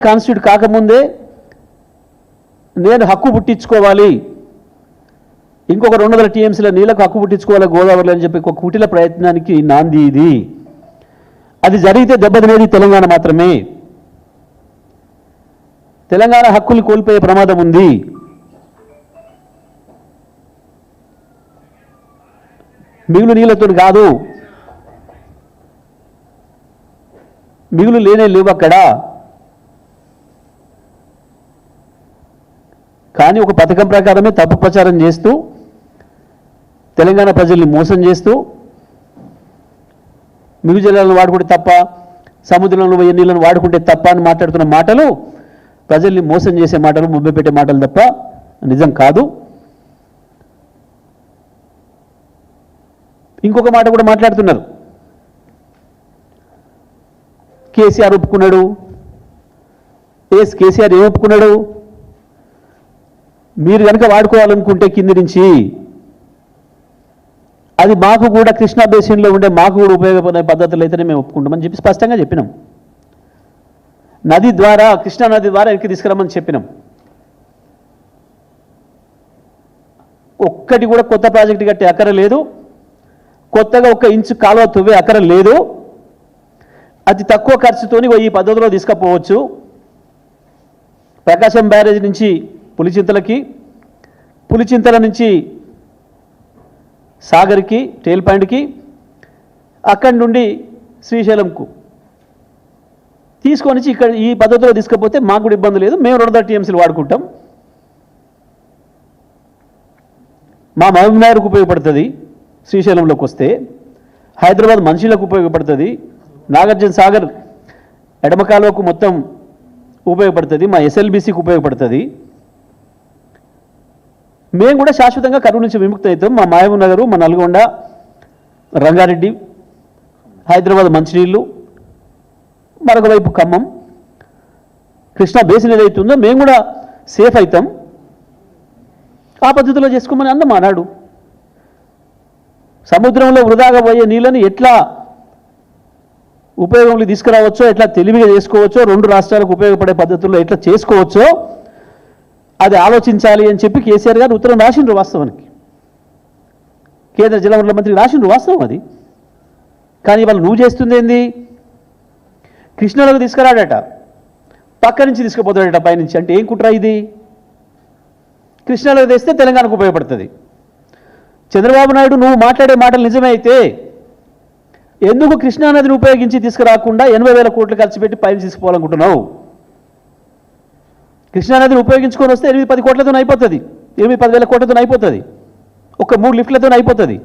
Constitute కాకముందే నేను హక్కు పుట్టించుకోవాలి, ఇంకొక 200 టీఎంసీల నీళ్ళకు హక్కు పుట్టించుకోవాలి గోదావరిలో అని చెప్పి ఒక కుటిల ప్రయత్నానికి నాంది ఇది. అది జరిగితే దెబ్బతినేది తెలంగాణ మాత్రమే. తెలంగాణ హక్కులు కోల్పోయే ప్రమాదం ఉంది. మిగులు నీళ్ళతో కాదు, మిగులు లేనే లేవు అక్కడ. కానీ ఒక పథకం ప్రకారమే తప్పు ప్రచారం చేస్తూ తెలంగాణ ప్రజల్ని మోసం చేస్తూ మిగులు జలాలను వాడుకుంటే తప్ప, సముద్రంలో పోయే నీళ్ళను వాడుకుంటే తప్ప అని మాట్లాడుతున్న మాటలు ప్రజల్ని మోసం చేసే మాటలు, ముబ్బె పెట్టే మాటలు తప్ప నిజం కాదు. ఇంకొక మాట కూడా మాట్లాడుతున్నారు. కేసీఆర్ ఒప్పుకున్నాడు. కేసీఆర్ ఏం ఒప్పుకున్నాడు? మీరు కనుక వాడుకోవాలనుకుంటే కింది నుంచి అది మాకు కూడా కృష్ణా బేసిన్లో ఉండే మాకు కూడా ఉపయోగపడే పద్ధతులు అయితేనే మేము ఒప్పుకుంటామని చెప్పి స్పష్టంగా చెప్పినాం. నది ద్వారా, కృష్ణా నది ద్వారా వెనక్కి తీసుకురమ్మని చెప్పినాం. ఒక్కటి కూడా కొత్త ప్రాజెక్టు కట్టే అక్కర లేదు, కొత్తగా 1 ఇంచు కాలువ తవ్వే అక్కర లేదు. అతి తక్కువ ఖర్చుతోని ఈ పద్ధతిలో తీసుకుపోవచ్చు. ప్రకాశం బ్యారేజ్ నుంచి పులిచింతలకి, పులిచింతల నుంచి సాగర్కి, టేల్ పాయింట్కి, అక్కడి నుండి శ్రీశైలంకు తీసుకొని ఇక్కడ ఈ పద్ధతిలో తీసుకపోతే మాకు కూడా ఇబ్బంది లేదు. మేము 200 టీఎంసీలు వాడుకుంటాం. మా మహబూబ్నగర్కు ఉపయోగపడుతుంది, శ్రీశైలంలోకి వస్తే హైదరాబాద్ మనుషులకు ఉపయోగపడుతుంది, నాగార్జున సాగర్ ఎడమ కాలువకు మొత్తం ఉపయోగపడుతుంది, మా ఎస్ఎల్బీసీకి ఉపయోగపడుతుంది. మేము కూడా శాశ్వతంగా కరువు నుంచి విముక్తి అవుతాం. మా మహబూబ్ నగరు, మా నల్గొండ, రంగారెడ్డి, హైదరాబాద్ మంచినీళ్ళు, మరొక వైపు ఖమ్మం, కృష్ణా బేసిన్ ఏదైతుందో మేము కూడా సేఫ్ అవుతాం. ఆ పద్ధతిలో చేసుకోమని అన్నం అన్నాడు. సముద్రంలో వృధాగా పోయే నీళ్ళని ఎట్లా ఉపయోగంలో తీసుకురావచ్చో, ఎట్లా తెలివిగా చేసుకోవచ్చో, 2 రాష్ట్రాలకు ఉపయోగపడే పద్ధతుల్లో ఎట్లా చేసుకోవచ్చో అది ఆలోచించాలి అని చెప్పి కేసీఆర్ గారు ఉత్తరం రాసిండ్రు. వాస్తవానికి కేంద్ర జలవనరుల మంత్రి రాసిండ్రు, వాస్తవం అది. కానీ ఇవాళ నువ్వు చేస్తుంది ఏంది? కృష్ణలోకి తీసుకురాడట, పక్క నుంచి తీసుకుపోతాడట పైనుంచి. అంటే ఏం కుట్ర ఇది? కృష్ణలోకి తెస్తే తెలంగాణకు ఉపయోగపడుతుంది. చంద్రబాబు నాయుడు నువ్వు మాట్లాడే మాటలు నిజమే అయితే ఎందుకు కృష్ణానదిని ఉపయోగించి తీసుకురాకుండా 80,000 కోట్లు ఖర్చు పెట్టి పైన తీసుకుపోవాలనుకుంటున్నావు? కృష్ణానదిని ఉపయోగించుకొని వస్తే 8-10 కోట్లతో అయిపోతుంది, 8-10 కోట్లతో అయిపోతుంది, ఒక 3 లిఫ్ట్లతో అయిపోతుంది.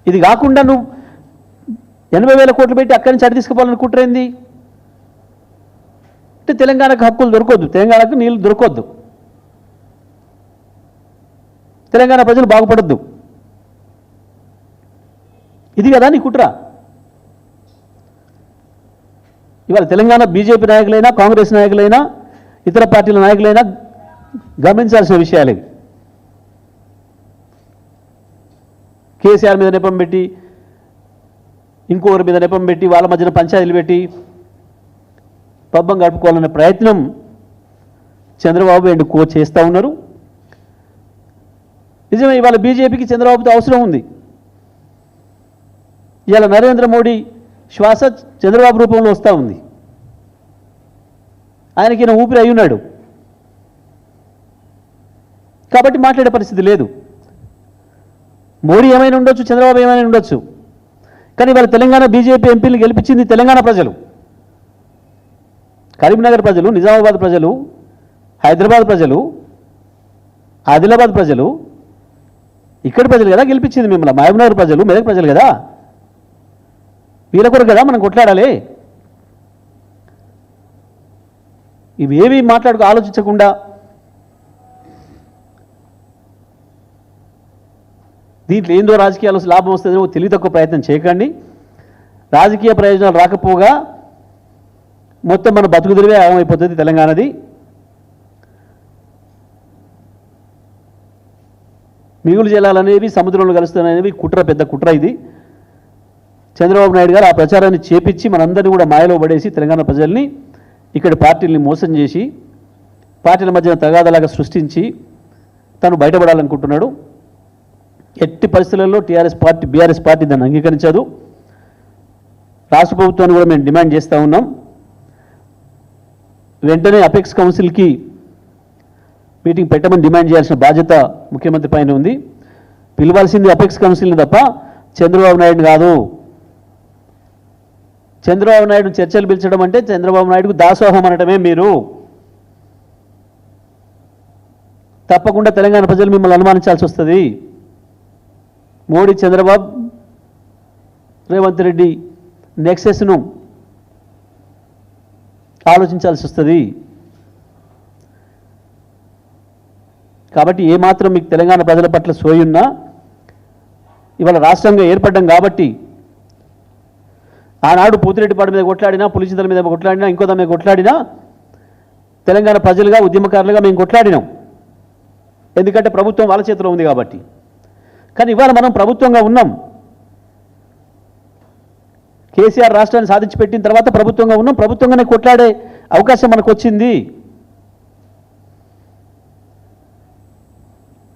ఇది కాకుండా నువ్వు 80,000 కోట్లు పెట్టి అక్కడి నుంచి అటు తీసుకుపోవాలనుకుంటారేంది? అంటే తెలంగాణకు హక్కులు దొరకొద్దు, తెలంగాణకు నీళ్ళు దొరకొద్దు, తెలంగాణ ప్రజలు బాగుపడద్దు. ఇది కదా నీ కుట్ర. ఇవాళ తెలంగాణ బీజేపీ నాయకులైనా, కాంగ్రెస్ నాయకులైనా, ఇతర పార్టీల నాయకులైనా గమనించాల్సిన విషయాలు. కేసీఆర్ మీద నెపం పెట్టి, ఇంకొకరి మీద నెపం పెట్టి, వాళ్ళ మధ్యన పంచాయతీలు పెట్టి పబ్బం గడుపుకోవాలనే ప్రయత్నం చంద్రబాబు అండ్ కో చేస్తూ ఉన్నారు. నిజమే, ఇవాళ బీజేపీకి చంద్రబాబుతో అవసరం ఉంది. ఇవాళ నరేంద్ర మోడీ శ్వాస చంద్రబాబు రూపంలో వస్తూ ఉంది. ఆయనకి ఈయన ఊపిరి అయి ఉన్నాడు కాబట్టి మాట్లాడే పరిస్థితి లేదు. మోడీ ఏమైనా ఉండొచ్చు, చంద్రబాబు ఏమైనా ఉండొచ్చు, కానీ ఇవాళ తెలంగాణ బీజేపీ ఎంపీలు గెలిపించింది తెలంగాణ ప్రజలు, కరీంనగర్ ప్రజలు, నిజామాబాద్ ప్రజలు, హైదరాబాద్ ప్రజలు, ఆదిలాబాద్ ప్రజలు, ఇక్కడ ప్రజలు కదా గెలిపించింది మిమ్మల్ని. మహబూబ్నగర్ ప్రజలు, మెదక్ ప్రజలు కదా. వీళ్ళ కొరకు కదా మనం కొట్లాడాలి. ఇవేవి ఆలోచించకుండా దీంట్లో ఏందో రాజకీయాలు లాభం వస్తుందో తెలివి తక్కువ ప్రయత్నం చేయకండి. రాజకీయ ప్రయోజనాలు రాకపోగా మొత్తం మన బతుకుదిరివే ఆగమైపోతుంది తెలంగాణది. మిగులు జలాలనేవి సముద్రంలో కలుస్తున్నాయనేవి కుట్ర, పెద్ద కుట్ర ఇది. చంద్రబాబు నాయుడు గారు ఆ ప్రచారాన్ని చేపించి మనందరినీ కూడా మాయలో పడేసి తెలంగాణ ప్రజల్ని ఇక్కడ పార్టీల్ని మోసం చేసి పార్టీల మధ్యన తగాదలాగా సృష్టించి తను బయటపడాలనుకుంటున్నాడు. ఎట్టి పరిస్థితులలో బీఆర్ఎస్ పార్టీ దాన్ని అంగీకరించదు. రాష్ట్ర ప్రభుత్వాన్ని కూడా మేము డిమాండ్ చేస్తూ ఉన్నాం. వెంటనే అపెక్స్ కౌన్సిల్కి మీటింగ్ పెట్టమని డిమాండ్ చేయాల్సిన బాధ్యత ముఖ్యమంత్రి పైన ఉంది. పిలవాల్సింది అపెక్స్ కౌన్సిల్ని తప్ప చంద్రబాబు నాయుడు కాదు. చంద్రబాబు నాయుడు చర్చలు పిలిచడం అంటే చంద్రబాబు నాయుడుకు దాసోహం అనటమే. మీరు తప్పకుండా తెలంగాణ ప్రజలు మిమ్మల్ని అనుమానించాల్సి వస్తుంది. మోడీ, చంద్రబాబు, రేవంత్ రెడ్డి నెక్సెస్ను ఆలోచించాల్సి వస్తుంది. కాబట్టి ఏమాత్రం మీకు తెలంగాణ ప్రజల పట్ల సోయున్నా ఇవాళ రాష్ట్రంగా ఏర్పడ్డం కాబట్టి ఆనాడు పూతిరెడ్డిపాడు మీద కొట్లాడినా, పులిచింతల మీద కొట్లాడినా, ఇంకో దాని మీద కొట్లాడినా తెలంగాణ ప్రజలుగా ఉద్యమకారులుగా మేము కొట్లాడినాం. ఎందుకంటే ప్రభుత్వం వాళ్ళ చేతిలో ఉంది కాబట్టి. కానీ ఇవాళ మనం ప్రభుత్వంగా ఉన్నాం. కేసీఆర్ రాష్ట్రాన్ని సాధించి పెట్టిన తర్వాత ప్రభుత్వంగా ఉన్నాం. ప్రభుత్వంగానే కొట్లాడే అవకాశం మనకు వచ్చింది.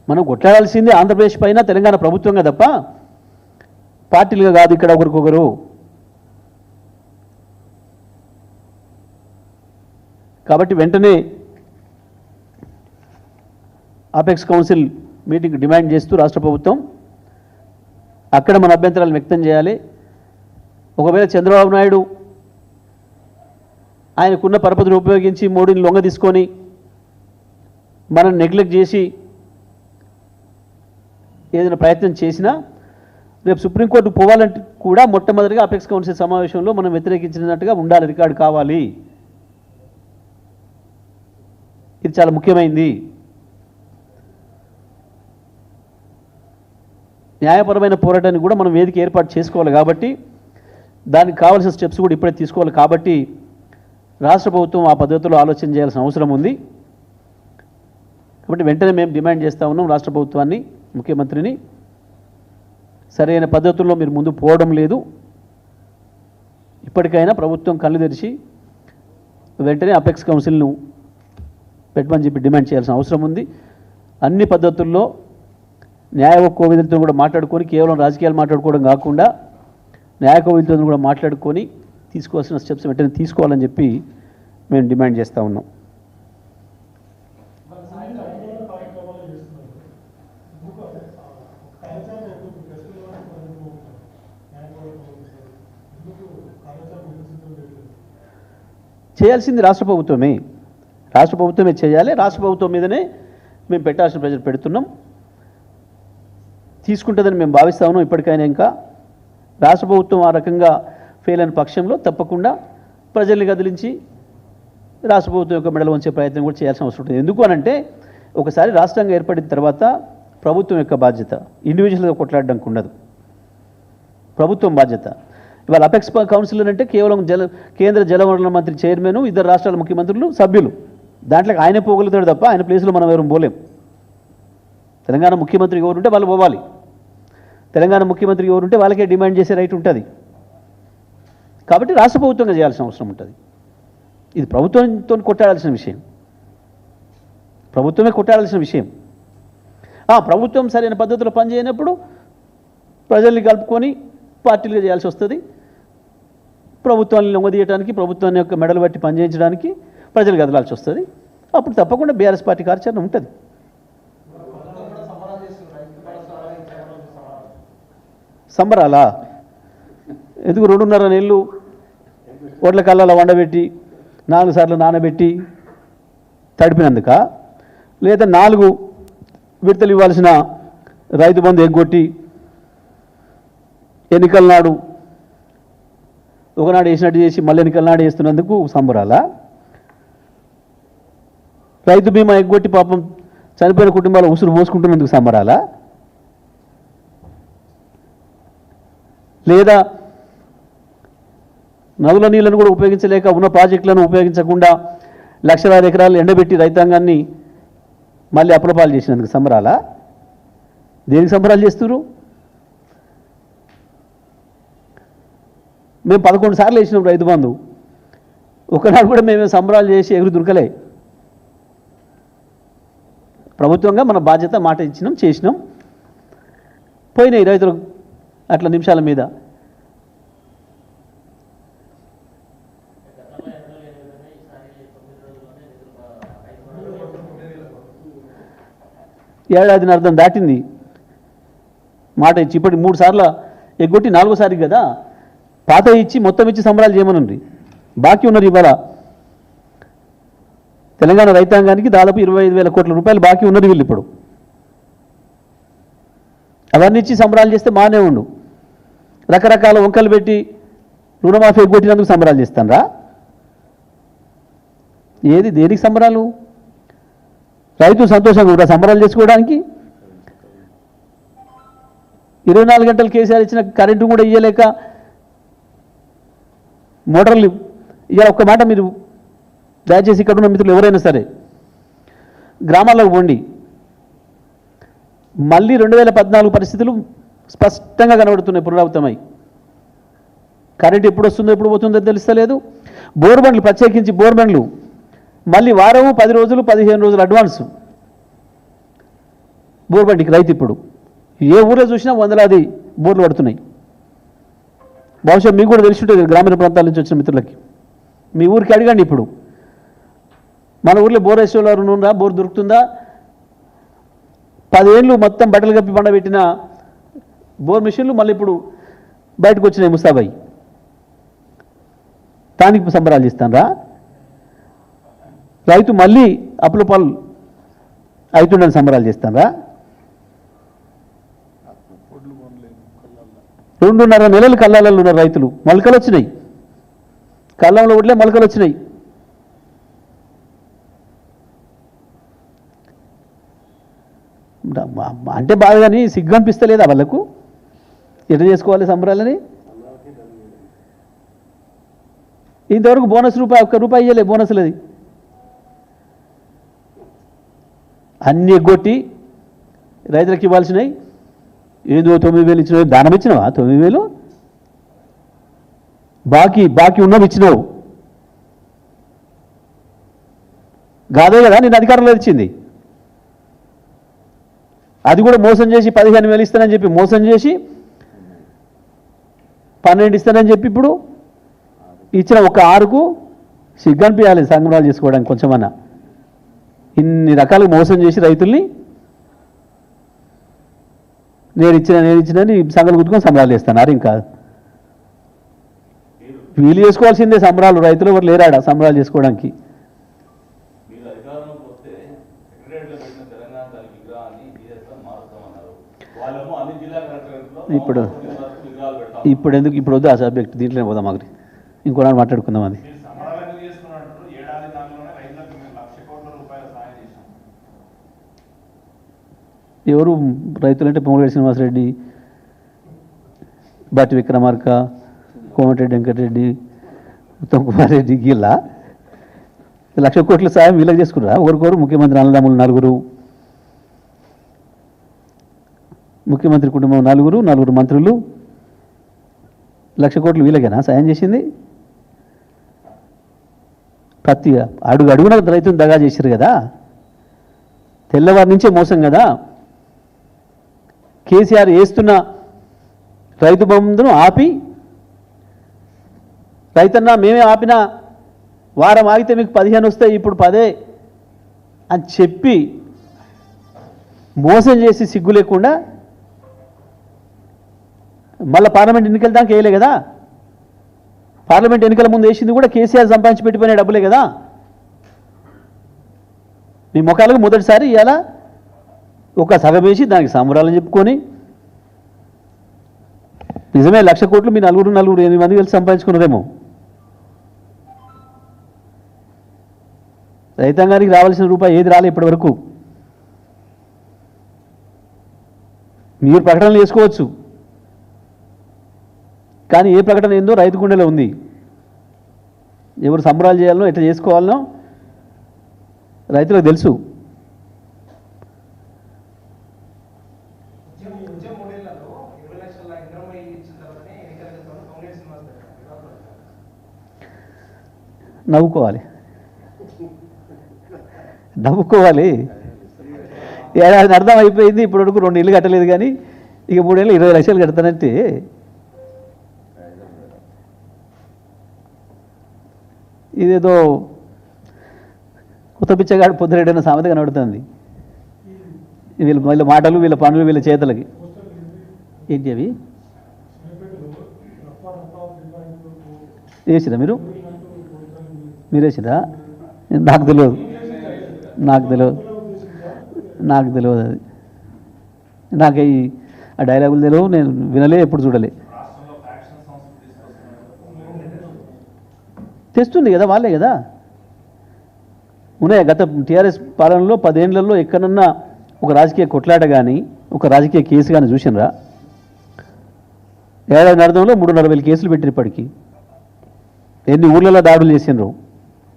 మనం కొట్లాడాల్సింది ఆంధ్రప్రదేశ్ పైన తెలంగాణ ప్రభుత్వంగా తప్ప పార్టీలుగా కాదు. ఇక్కడ ఒకరికొకరు. కాబట్టి వెంటనే అపెక్స్ కౌన్సిల్ మీటింగ్ డిమాండ్ చేస్తూ రాష్ట్ర ప్రభుత్వం అక్కడ మన అభ్యంతరాలు వ్యక్తం చేయాలి. ఒకవేళ చంద్రబాబు నాయుడు ఆయనకున్న పరపతిని ఉపయోగించి మోడీని లొంగ తీసుకొని మనం నెగ్లెక్ట్ చేసి ఏదైనా ప్రయత్నం చేసినా రేపు సుప్రీంకోర్టు పోవాలంటే కూడా మొట్టమొదటిగా అపెక్స్ కౌన్సిల్ సమావేశంలో మనం వ్యతిరేకించినట్టుగా ఉండాలి, రికార్డు కావాలి. ఇది చాలా ముఖ్యమైనది. న్యాయపరమైన పోరాటాన్ని కూడా మనం వేదిక ఏర్పాటు చేసుకోవాలి. కాబట్టి దానికి కావాల్సిన స్టెప్స్ కూడా ఇప్పుడే తీసుకోవాలి. కాబట్టి రాష్ట్ర ప్రభుత్వం ఆ పద్ధతిలో ఆలోచన చేయాల్సిన అవసరం ఉంది. కాబట్టి వెంటనే మేము డిమాండ్ చేస్తూ ఉన్నాం రాష్ట్ర ప్రభుత్వాన్ని, ముఖ్యమంత్రిని, సరైన పద్ధతుల్లో మీరు ముందు పోవడం లేదు. ఇప్పటికైనా ప్రభుత్వం కళ్ళు తెరిచి వెంటనే అపెక్స్ కౌన్సిల్ను పెట్టమని చెప్పి డిమాండ్ చేయాల్సిన అవసరం ఉంది. అన్ని పద్ధతుల్లో న్యాయ కోవిదులతో కూడా మాట్లాడుకొని, కేవలం రాజకీయాలు మాట్లాడుకోవడం కాకుండా న్యాయ కోవిదులతో కూడా మాట్లాడుకొని తీసుకోవాల్సిన స్టెప్స్ వెంటనే తీసుకోవాలని చెప్పి మేము డిమాండ్ చేస్తూ ఉన్నాం. చేయాల్సింది రాష్ట్ర ప్రభుత్వమే చేయాలి. రాష్ట్ర ప్రభుత్వం మీదనే మేము పెట్టాల్సిన ప్రెజర్ పెడుతున్నాం. తీసుకుంటుందని మేము భావిస్తా ఉన్నాం. ఇప్పటికైనా ఇంకా రాష్ట్ర ప్రభుత్వం ఆ రకంగా ఫెయిల్ అయిన పక్షంలో తప్పకుండా ప్రజల్ని కదిలించి రాష్ట్ర ప్రభుత్వం యొక్క మెడలు వంచే ప్రయత్నం కూడా చేయాల్సిన అవసరం ఉంటుంది. ఎందుకు అనంటే ఒకసారి రాష్ట్రంగా ఏర్పడిన తర్వాత ప్రభుత్వం యొక్క బాధ్యత ఇండివిజువల్గా కొట్లాడడానికి ఉండదు. ప్రభుత్వం బాధ్యత. ఇవాళ అపెక్స్ కౌన్సిల్ అంటే కేవలం కేంద్ర జలవనరుల మంత్రి చైర్మన్, ఇద్దరు రాష్ట్రాల ముఖ్యమంత్రులు, సభ్యులు. దాంట్లో ఆయన పోగలుగుతాడు తప్ప ఆయన ప్లేస్లో మనం ఎవరు పోలేం. తెలంగాణ ముఖ్యమంత్రి ఎవరుంటే వాళ్ళు పోవాలి. తెలంగాణ ముఖ్యమంత్రి ఎవరుంటే వాళ్ళకే డిమాండ్ చేసే రైట్ ఉంటుంది. కాబట్టి రాష్ట్ర ప్రభుత్వంగా చేయాల్సిన అవసరం ఉంటుంది. ఇది ప్రభుత్వంతో కొట్టాడాల్సిన విషయం, ప్రభుత్వమే కొట్టాడాల్సిన విషయం. ప్రభుత్వం సరైన పద్ధతిలో పనిచేయనప్పుడు ప్రజల్ని కలుపుకొని పార్టీలుగా చేయాల్సి వస్తుంది. ప్రభుత్వాన్ని లొంగదీయడానికి, ప్రభుత్వాన్ని యొక్క మెడలు బట్టి పనిచేయించడానికి ప్రజలు కదలాల్సి వస్తుంది. అప్పుడు తప్పకుండా బీఆర్ఎస్ పార్టీ కార్యాచరణ ఉంటుంది. సంబరాలా? ఎందుకు 2.5 నెలలు ఓట్ల కళ్ళలో వండబెట్టి 4 సార్లు నానబెట్టి తడిపినందుక, లేదా 4 విడతలు ఇవ్వాల్సిన రైతు బంధు ఎగ్గొట్టి ఎన్నికల నాడు ఒకనాడు వేసినట్టు చేసి మళ్ళీ ఎన్నికల నాడు వేస్తున్నందుకు సంబరాలా? రైతు బీమా ఎగ్గొట్టి పాపం చనిపోయిన కుటుంబాలు ఉసురు పోసుకుంటున్నందుకు సంబరాలా? లేదా నదుల నీళ్లను కూడా ఉపయోగించలేక ఉన్న ప్రాజెక్టులను ఉపయోగించకుండా లక్షలాది ఎకరాలు ఎండబెట్టి రైతాంగాన్ని మళ్ళీ అప్రపాలు చేసినందుకు సంబరాలా? దేనికి సంబరాలు చేస్తున్నారు? మేము 11 సార్లు వేసినాం రైతు బంధు. ఒకనాడు కూడా మేము సంబరాలు చేసి ఎగురు దుర్కలే. ప్రభుత్వంగా మన బాధ్యత మాట ఇచ్చినాం, చేసినాం, పోయినాయి రైతులు అట్లా నిమిషాల మీద. ఏడాదిని అర్థం దాటింది మాట ఇచ్చి, ఇప్పటి 3 సార్లు ఎగ్గొట్టి 4వసారి కదా. పాత ఇచ్చి మొత్తం ఇచ్చి సంబరాలు చేయమనండి. బాకీ ఉన్నారు ఇవాళ తెలంగాణ రైతాంగానికి దాదాపు 25,000 కోట్ల రూపాయలు బాకీ ఉన్నారు వీళ్ళు ఇప్పుడు. అవన్నీ ఇచ్చి సంబరాలు చేస్తే మానే ఉండు. రకరకాల వంకలు పెట్టి రుణమాఫీ ఎగ్గొట్టినందుకు సంబరాలు చేస్తానరా? ఏది దేనికి సంబరాలు? రైతు సంతోషంగా కూడా సంబరాలు చేసుకోవడానికి 24 గంటలు కేసీఆర్ ఇచ్చిన కరెంటు కూడా ఇవ్వలేక మోటార్లు. ఇవాళ ఒక్క మాట మీరు దయచేసి ఇక్కడ ఉన్న మిత్రులు ఎవరైనా సరే గ్రామాల్లోకి పోండి, మళ్ళీ 2014 పరిస్థితులు స్పష్టంగా కనబడుతున్నాయి, పునరావృతమై. కరెంట్ ఎప్పుడు వస్తుందో ఎప్పుడు పోతుందో తెలుస్తలేదు. బోర్ బండ్లు, ప్రత్యేకించి బోర్ బండ్లు మళ్ళీ వారము 10 రోజులు 15 రోజులు అడ్వాన్సు బోర్ బండికి రైతు. ఇప్పుడు ఏ ఊళ్ళో చూసినా వందలాది బోర్లు పడుతున్నాయి. బహుశా మీకు కూడా తెలిసి ఉంటుంది గ్రామీణ ప్రాంతాల నుంచి వచ్చిన మిత్రులకి. మీ ఊరికి అడగండి, ఇప్పుడు మన ఊర్లో బోర్ వేసేవాళ్ళు ఉన్నారా? బోర్ దొరుకుతుందా? 10 ఏళ్ళు మొత్తం బట్టలు కప్పి పండబెట్టిన బోర్ మిషన్లు మళ్ళీ ఇప్పుడు బయటకు వచ్చినాయి ముస్తాబాయి. దానికి సంబరాలు చేస్తానరా? రైతు మళ్ళీ అప్పుల పాలు అవుతుండని సంబరాలు చేస్తానరా? 2.5 నెలలు కల్లాలలో ఉన్నారు రైతులు. మొలకలు వచ్చినాయి, కల్లంలో ఉడ్లే మొలకలు వచ్చినాయి. అంటే బాధ, కానీ సిగ్గు అనిపిస్తలేదా వాళ్ళకు? ఎట్లా చేసుకోవాలి సంబరాలని? ఇంతవరకు బోనస్ రూపాయి, 1 రూపాయి ఇవ్వలే బోనస్లది. అన్నీ ఎగ్గొట్టి రైతులకు ఇవ్వాల్సినవి ఏదో 9,000 ఇచ్చినావు. దానం ఇచ్చినావా? 9,000 బాకీ ఉన్నవి ఇచ్చినావు కాదే కదా నేను అధికారంలో ఇచ్చింది. అది కూడా మోసం చేసి 15,000 ఇస్తానని చెప్పి మోసం చేసి 12 ఇస్తానని చెప్పి ఇప్పుడు ఇచ్చిన ఒక 6కు సిగ్గనిపించాలి సంబరాలు చేసుకోవడానికి కొంచెమన్నా. ఇన్ని రకాలుగా మోసం చేసి రైతుల్ని నేను ఇచ్చిన సంగలు గుర్తుకొని సంబరాలు చేస్తున్నారు. ఇంకా వీళ్ళు చేసుకోవాల్సిందే సంబరాలు. రైతులు ఎవరు లేరాడా సంబరాలు చేసుకోవడానికి? ఇప్పుడు ఎందుకు ఇప్పుడు వద్దు ఆ సబ్జెక్ట్, దీంట్లోనే పోదాం. మాకు ఇంకోనాడు మాట్లాడుకుందాం. అది ఎవరు రైతులంటే పొంగులేటి శ్రీనివాసరెడ్డి, బట్టి విక్రమార్క, కోమటిరెడ్డి వెంకటరెడ్డి, ఉత్తమ్ కుమార్ రెడ్డి, గీళ్ళ 1,00,000 కోట్ల సాయం వీళ్ళకి చేసుకున్నారా? ఒకరికొరు ముఖ్యమంత్రి అన్నదమ్ములు 4, ముఖ్యమంత్రి కుటుంబం 4 మంత్రులు, 1,00,000 కోట్లు వీళ్ళకేనా సాయం చేసింది? ప్రతి అడుగున రైతుని దగా చేశారు కదా. తెల్లవారి నుంచే మోసం కదా. కేసీఆర్ వేస్తున్న రైతు బంధును ఆపి, రైతన్నా మేమే ఆపినా వారం ఆగితే మీకు 15 వస్తాయి, ఇప్పుడు 10 అని చెప్పి మోసం చేసి సిగ్గు లేకుండా మళ్ళీ పార్లమెంట్ ఎన్నికల దాకా వేయలే కదా. పార్లమెంట్ ఎన్నికల ముందు వేసింది కూడా కేసీఆర్ సంపాదించి పెట్టిపోయిన డబ్బులే కదా. మీ ముఖాలకు మొదటిసారి ఇవాళ ఒక సగం వేసి దానికి సంబరాలని చెప్పుకొని, నిజమే 1,00,000 కోట్లు మీ 8 మంది కలిసి సంపాదించుకున్నారేమో. రైతాంగానికి రావాల్సిన రూపాయి ఏది రాలే ఇప్పటి వరకు. మీరు ప్రకటనలు చేసుకోవచ్చు, కానీ ఏ ప్రకటన ఏందో రైతు గుండెలో ఉంది. ఎవరు సంబరాలు చేయాలనో ఎట్లా చేసుకోవాలనో రైతులకు తెలుసు. నవ్వుకోవాలి నవ్వుకోవాలి. ఏడాది అర్థం అయిపోయింది, ఇప్పుడు వరకు 2 ఇళ్ళు కట్టలేదు, కానీ ఇక 3 ఏళ్ళు 20 లక్షలు కడతానంటే ఇదేదో కొత్త పిచ్చగాడు పొద్దురేడైన సామెత కనబడుతుంది. వీళ్ళ మాటలు, వీళ్ళ పనులు, వీళ్ళ చేతలకి. ఏంటి అవి వేసిరా మీరు వేసిరా? నాకు తెలియదు అది. నాకు ఆ డైలాగులు తెలియవు, నేను వినలే, ఎప్పుడు చూడలే. తెస్తుంది కదా, వాళ్ళే కదా. ఉన్నాయి గత టీఆర్ఎస్ పాలనలో 10 ఏళ్లలో ఎక్కడన్నా ఒక రాజకీయ కొట్లాట కానీ, ఒక రాజకీయ కేసు కానీ చూసినరా? ఏడాది అర్థంలో 3,500 కేసులు పెట్టిన ఇప్పటికీ. ఎన్ని ఊర్లలో దాడులు చేసినారు.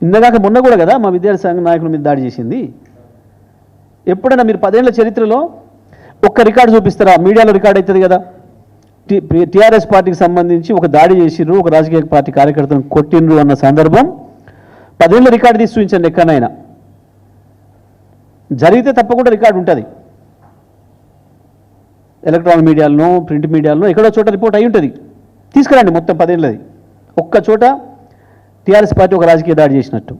ఇందాక మొన్న కూడా కదా మా విద్యార్థి సంఘ నాయకుల మీద దాడి చేసింది. ఎప్పుడైనా మీరు 10 ఏళ్ల చరిత్రలో ఒక్క రికార్డు చూపిస్తారా? మీడియాలో రికార్డ్ అవుతుంది కదా, టీఆర్ఎస్ పార్టీకి సంబంధించి ఒక దాడి చేసిర్రు, ఒక రాజకీయ పార్టీ కార్యకర్తను కొట్టిండ్రు అన్న సందర్భం 10 ఏళ్ళ రికార్డు తీసి చూపించండి ఎక్కడైనా. జరిగితే తప్పకుండా రికార్డు ఉంటుంది. ఎలక్ట్రానిక్ మీడియాలను, ప్రింట్ మీడియాలను ఎక్కడో చోట రిపోర్ట్ అయి ఉంటుంది. తీసుకురండి మొత్తం 10 ఏళ్ళది. ఒక్క చోట టీఆర్ఎస్ పార్టీ ఒక రాజకీయ దాడి చేసినట్టు,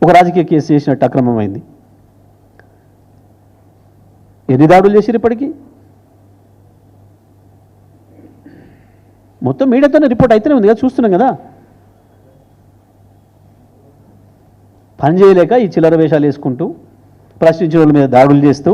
ఒక రాజకీయ కేసు చేసినట్టు అక్రమమైంది. ఎన్ని దాడులు చేసిరు ఇప్పటికీ? మొత్తం మీడియాతోనే రిపోర్ట్ అయితేనే ఉంది కదా, చూస్తున్నాం కదా. పని చేయలేక ఈ చిల్లర వేషాలు వేసుకుంటూ, ప్రశ్నించిన వాళ్ళ మీద దాడులు చేస్తూ,